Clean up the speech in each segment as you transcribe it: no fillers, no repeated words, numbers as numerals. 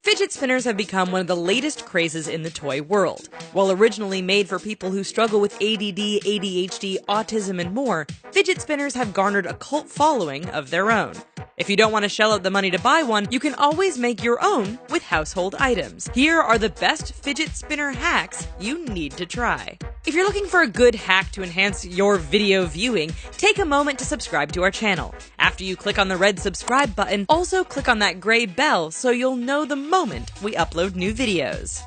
Fidget spinners have become one of the latest crazes in the toy world. While originally made for people who struggle with ADD, ADHD, autism, and more, fidget spinners have garnered a cult following of their own. If you don't want to shell out the money to buy one, you can always make your own with household items. Here are the best fidget spinner hacks you need to try. If you're looking for a good hack to enhance your video viewing, take a moment to subscribe to our channel. After you click on the red subscribe button, also click on that gray bell so you'll know the moment we upload new videos.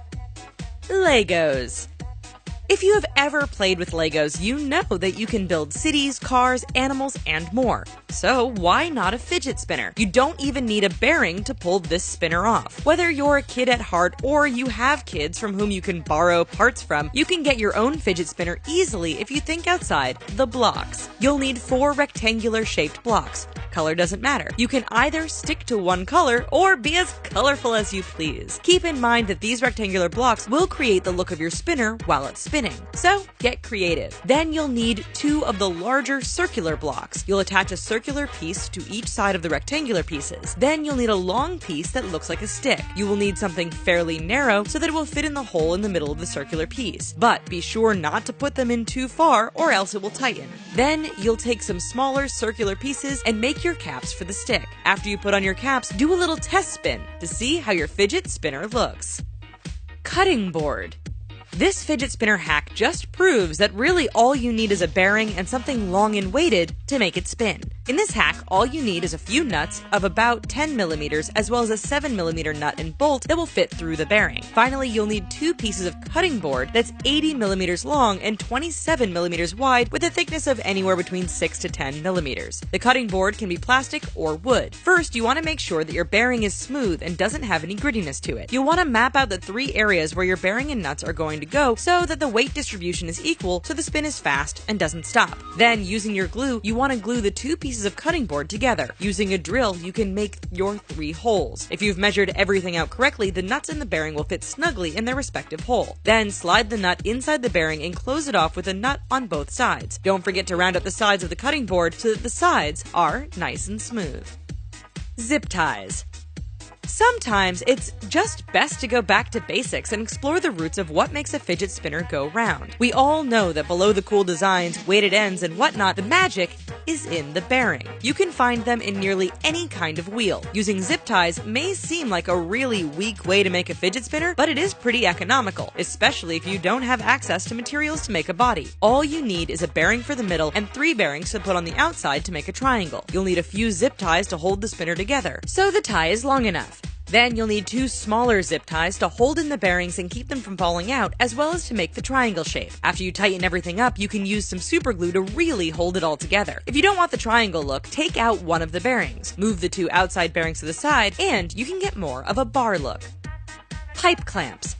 Legos. If you have ever played with Legos, you know that you can build cities, cars, animals, and more. So why not a fidget spinner? You don't even need a bearing to pull this spinner off. Whether you're a kid at heart or you have kids from whom you can borrow parts from, you can get your own fidget spinner easily if you think outside the blocks. You'll need 4 rectangular shaped blocks. Color doesn't matter. You can either stick to one color or be as colorful as you please. Keep in mind that these rectangular blocks will create the look of your spinner while it's spinning. So get creative. Then you'll need 2 of the larger circular blocks. You'll attach a circular piece to each side of the rectangular pieces. Then you'll need a long piece that looks like a stick. You will need something fairly narrow so that it will fit in the hole in the middle of the circular piece. But be sure not to put them in too far or else it will tighten. Then you'll take some smaller circular pieces and make your caps for the stick. After you put on your caps, do a little test spin to see how your fidget spinner looks. Cutting board. This fidget spinner hack just proves that really all you need is a bearing and something long and weighted to make it spin. In this hack, all you need is a few nuts of about 10 millimeters as well as a 7 millimeter nut and bolt that will fit through the bearing. Finally, you'll need 2 pieces of cutting board that's 80 millimeters long and 27 millimeters wide with a thickness of anywhere between 6 to 10 millimeters. The cutting board can be plastic or wood. First, you want to make sure that your bearing is smooth and doesn't have any grittiness to it. You'll want to map out the 3 areas where your bearing and nuts are going to go so that the weight distribution is equal so the spin is fast and doesn't stop. Then, using your glue, you want to glue the 2 pieces of cutting board together. Using a drill, you can make your 3 holes. If you've measured everything out correctly, the nuts in the bearing will fit snugly in their respective hole. Then slide the nut inside the bearing and close it off with a nut on both sides. Don't forget to round up the sides of the cutting board so that the sides are nice and smooth. Zip ties. Sometimes it's just best to go back to basics and explore the roots of what makes a fidget spinner go round. We all know that below the cool designs, weighted ends, and whatnot, the magic is in the bearing. You can find them in nearly any kind of wheel. Using zip ties may seem like a really weak way to make a fidget spinner, but it is pretty economical, especially if you don't have access to materials to make a body. All you need is a bearing for the middle and 3 bearings to put on the outside to make a triangle. You'll need a few zip ties to hold the spinner together, so the tie is long enough. Then you'll need 2 smaller zip ties to hold in the bearings and keep them from falling out, as well as to make the triangle shape. After you tighten everything up, you can use some super glue to really hold it all together. If you don't want the triangle look, take out one of the bearings. Move the 2 outside bearings to the side, and you can get more of a bar look. Pipe clamps.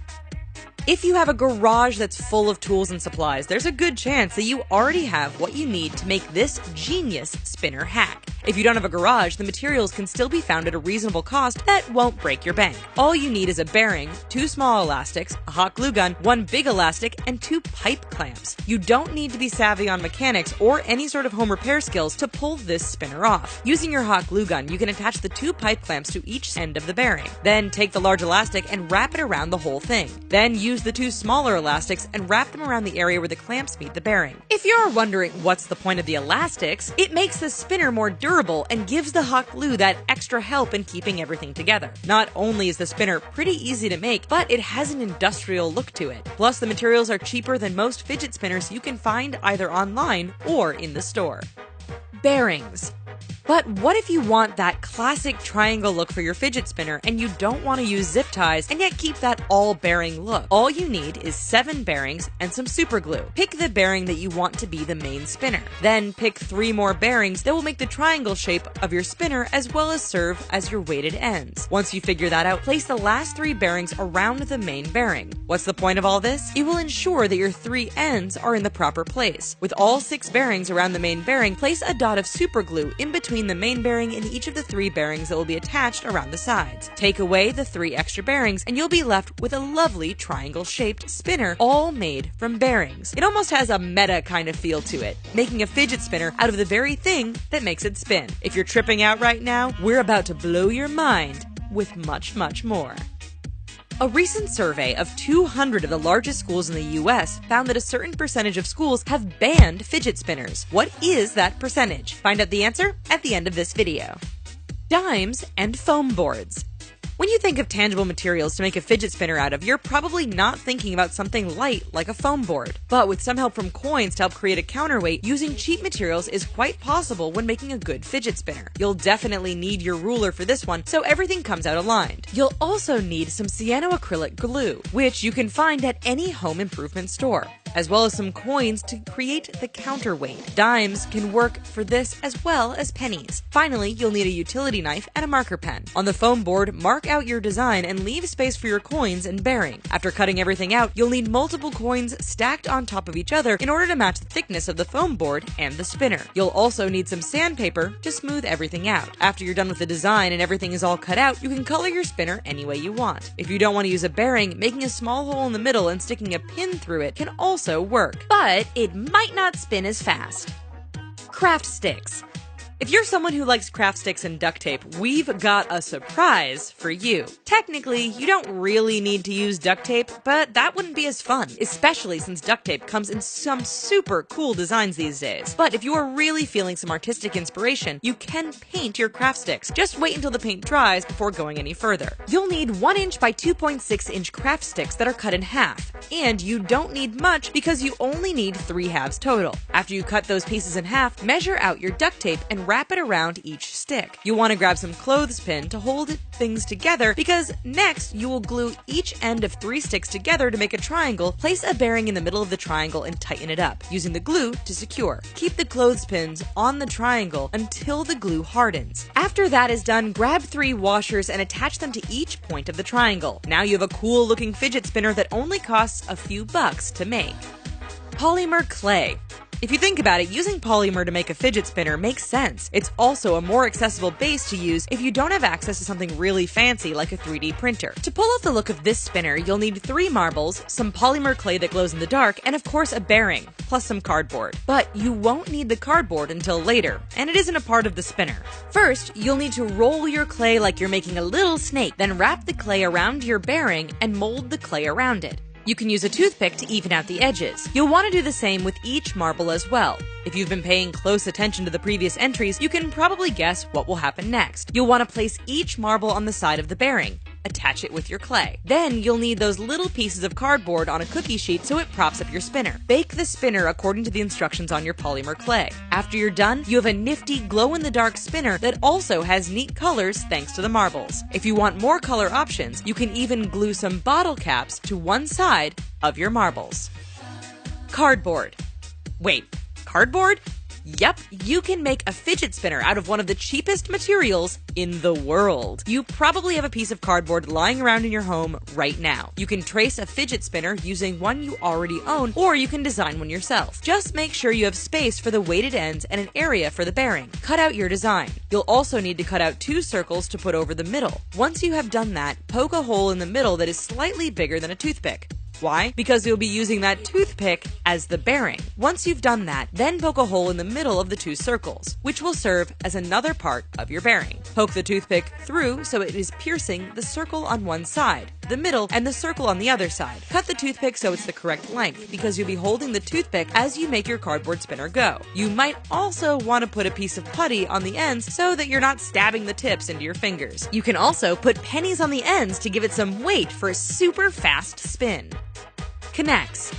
If you have a garage that's full of tools and supplies, there's a good chance that you already have what you need to make this genius spinner hack. If you don't have a garage, the materials can still be found at a reasonable cost that won't break your bank. All you need is a bearing, 2 small elastics, a hot glue gun, 1 big elastic, and 2 pipe clamps. You don't need to be savvy on mechanics or any sort of home repair skills to pull this spinner off. Using your hot glue gun, you can attach the 2 pipe clamps to each end of the bearing. Then take the large elastic and wrap it around the whole thing. Then use the 2 smaller elastics and wrap them around the area where the clamps meet the bearing. If you're wondering what's the point of the elastics, it makes the spinner more durable and gives the hot glue that extra help in keeping everything together. Not only is the spinner pretty easy to make, but it has an industrial look to it. Plus, the materials are cheaper than most fidget spinners you can find either online or in the store. Bearings. But what if you want that classic triangle look for your fidget spinner and you don't want to use zip ties and yet keep that all-bearing look? All you need is 7 bearings and some super glue. Pick the bearing that you want to be the main spinner. Then pick 3 more bearings that will make the triangle shape of your spinner as well as serve as your weighted ends. Once you figure that out, place the last 3 bearings around the main bearing. What's the point of all this? It will ensure that your 3 ends are in the proper place. With all 6 bearings around the main bearing, place a dot of super glue in between between the main bearing and each of the 3 bearings that will be attached around the sides. Take away the 3 extra bearings and you'll be left with a lovely triangle-shaped spinner, all made from bearings. It almost has a meta kind of feel to it, making a fidget spinner out of the very thing that makes it spin. If you're tripping out right now, we're about to blow your mind with much, much more. A recent survey of 200 of the largest schools in the US found that a certain percentage of schools have banned fidget spinners. What is that percentage? Find out the answer at the end of this video. Dimes and foam boards. When you think of tangible materials to make a fidget spinner out of, you're probably not thinking about something light like a foam board. But with some help from coins to help create a counterweight, using cheap materials is quite possible when making a good fidget spinner. You'll definitely need your ruler for this one, so everything comes out aligned. You'll also need some cyanoacrylic glue, which you can find at any home improvement store, as well as some coins to create the counterweight. Dimes can work for this as well as pennies. Finally, you'll need a utility knife and a marker pen. On the foam board, mark out your design and leave space for your coins and bearing. After cutting everything out, you'll need multiple coins stacked on top of each other in order to match the thickness of the foam board and the spinner. You'll also need some sandpaper to smooth everything out. After you're done with the design and everything is all cut out, you can color your spinner any way you want. If you don't want to use a bearing, making a small hole in the middle and sticking a pin through it can also work, but it might not spin as fast. Craft sticks. If you're someone who likes craft sticks and duct tape, we've got a surprise for you. Technically, you don't really need to use duct tape, but that wouldn't be as fun, especially since duct tape comes in some super cool designs these days. But if you are really feeling some artistic inspiration, you can paint your craft sticks. Just wait until the paint dries before going any further. You'll need 1 inch by 2.6 inch craft sticks that are cut in half, and you don't need much because you only need 3 halves total. After you cut those pieces in half, measure out your duct tape and wrap it around each stick. You'll want to grab some clothespin to hold things together because next you will glue each end of 3 sticks together to make a triangle. Place a bearing in the middle of the triangle and tighten it up, using the glue to secure. Keep the clothespins on the triangle until the glue hardens. After that is done, grab 3 washers and attach them to each point of the triangle. Now you have a cool looking fidget spinner that only costs a few bucks to make. Polymer clay. If you think about it, using polymer to make a fidget spinner makes sense. It's also a more accessible base to use if you don't have access to something really fancy like a 3D printer. To pull off the look of this spinner, you'll need 3 marbles, some polymer clay that glows in the dark, and of course a bearing, plus some cardboard. But you won't need the cardboard until later, and it isn't a part of the spinner. First, you'll need to roll your clay like you're making a little snake, then wrap the clay around your bearing and mold the clay around it. You can use a toothpick to even out the edges. You'll want to do the same with each marble as well. If you've been paying close attention to the previous entries, you can probably guess what will happen next. You'll want to place each marble on the side of the bearing. Attach it with your clay. Then you'll need those little pieces of cardboard on a cookie sheet so it props up your spinner. Bake the spinner according to the instructions on your polymer clay. After you're done, you have a nifty glow-in-the-dark spinner that also has neat colors thanks to the marbles. If you want more color options, you can even glue some bottle caps to one side of your marbles. Cardboard. Wait, cardboard? Yep, you can make a fidget spinner out of one of the cheapest materials in the world. You probably have a piece of cardboard lying around in your home right now. You can trace a fidget spinner using one you already own, or you can design one yourself. Just make sure you have space for the weighted ends and an area for the bearing. Cut out your design. You'll also need to cut out 2 circles to put over the middle. Once you have done that, poke a hole in the middle that is slightly bigger than a toothpick. Why? Because you'll be using that toothpick as the bearing. Once you've done that, then poke a hole in the middle of the 2 circles, which will serve as another part of your bearing. Poke the toothpick through so it is piercing the circle on one side, the middle, and the circle on the other side. Cut the toothpick so it's the correct length, because you'll be holding the toothpick as you make your cardboard spinner go. You might also want to put a piece of putty on the ends so that you're not stabbing the tips into your fingers. You can also put pennies on the ends to give it some weight for a super fast spin. K'NEX.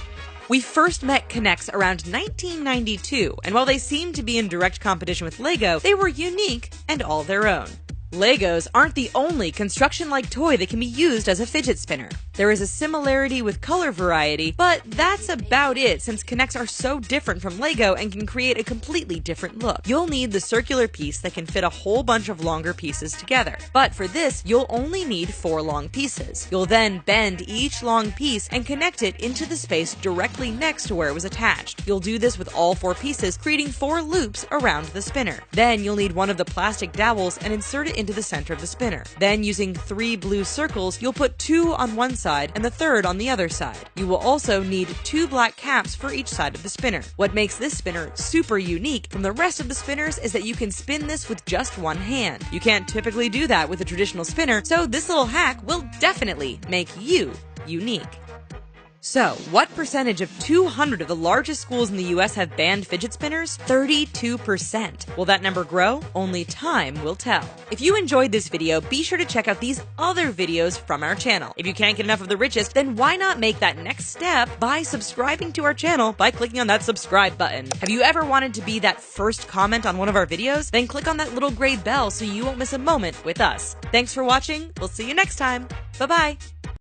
We first met K'NEX around 1992, and while they seemed to be in direct competition with Lego, they were unique and all their own. Legos aren't the only construction-like toy that can be used as a fidget spinner. There is a similarity with color variety, but that's about it since Kinects are so different from Lego and can create a completely different look. You'll need the circular piece that can fit a whole bunch of longer pieces together. But for this, you'll only need 4 long pieces. You'll then bend each long piece and connect it into the space directly next to where it was attached. You'll do this with all 4 pieces, creating 4 loops around the spinner. Then you'll need one of the plastic dowels and insert it into the center of the spinner. Then using 3 blue circles, you'll put 2 on one side and the third on the other side. You will also need 2 black caps for each side of the spinner. What makes this spinner super unique from the rest of the spinners is that you can spin this with just one hand. You can't typically do that with a traditional spinner, so this little hack will definitely make you unique. So, what percentage of 200 of the largest schools in the US have banned fidget spinners? 32%. Will that number grow? Only time will tell. If you enjoyed this video, be sure to check out these other videos from our channel. If you can't get enough of the richest, then why not make that next step by subscribing to our channel by clicking on that subscribe button. Have you ever wanted to be that first comment on one of our videos? Then click on that little gray bell so you won't miss a moment with us. Thanks for watching. We'll see you next time. Bye-bye.